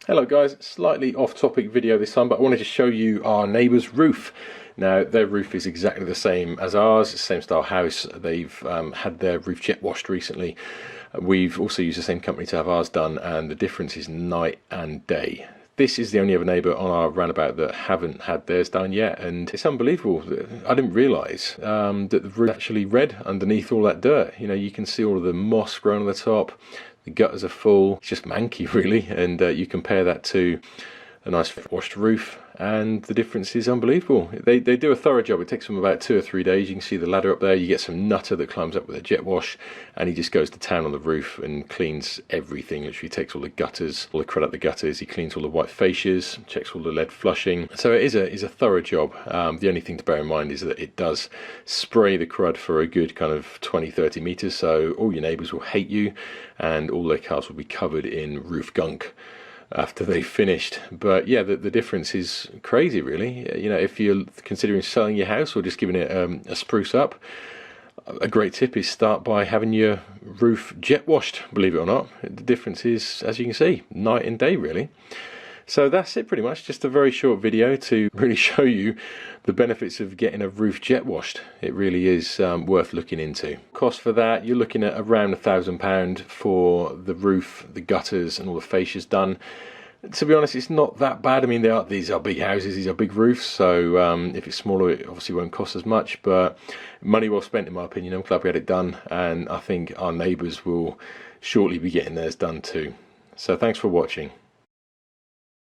Hello guys, slightly off topic video this time, but I wanted to show you our neighbour's roof. Now their roof is exactly the same as ours, same style house. They've had their roof jet washed recently. We've also used the same company to have ours done, and the difference is night and day. This is the only other neighbour on our roundabout that haven't had theirs done yet, and it's unbelievable. I didn't realise that the roof is actually red underneath all that dirt. You know, you can see all of the moss growing on the top. The gutters are full. It's just manky really, and you compare that to a nice washed roof and the difference is unbelievable. They do a thorough job. It takes them about 2 or 3 days. You can see the ladder up there. You get some nutter that climbs up with a jet wash, and he just goes to town on the roof and cleans everything. Literally takes all the gutters, all the crud out the gutters. He cleans all the white fascias, checks all the lead flushing. So it is a thorough job. The only thing to bear in mind is that it does spray the crud for a good kind of 20-30 meters, so all your neighbors will hate you and all their cars will be covered in roof gunk after they've finished. But yeah, the difference is crazy really. You know, if you're considering selling your house or just giving it a spruce up, a great tip is start by having your roof jet washed, believe it or not. The difference is, as you can see, night and day really. So that's it pretty much, just a very short video to really show you the benefits of getting a roof jet washed. It really is worth looking into. Cost for that, you're looking at around £1,000 for the roof, the gutters and all the fascias done. To be honest, it's not that bad. I mean, these are big houses, these are big roofs, so if it's smaller it obviously won't cost as much, but money well spent in my opinion. I'm glad we had it done, and I think our neighbours will shortly be getting theirs done too. So thanks for watching.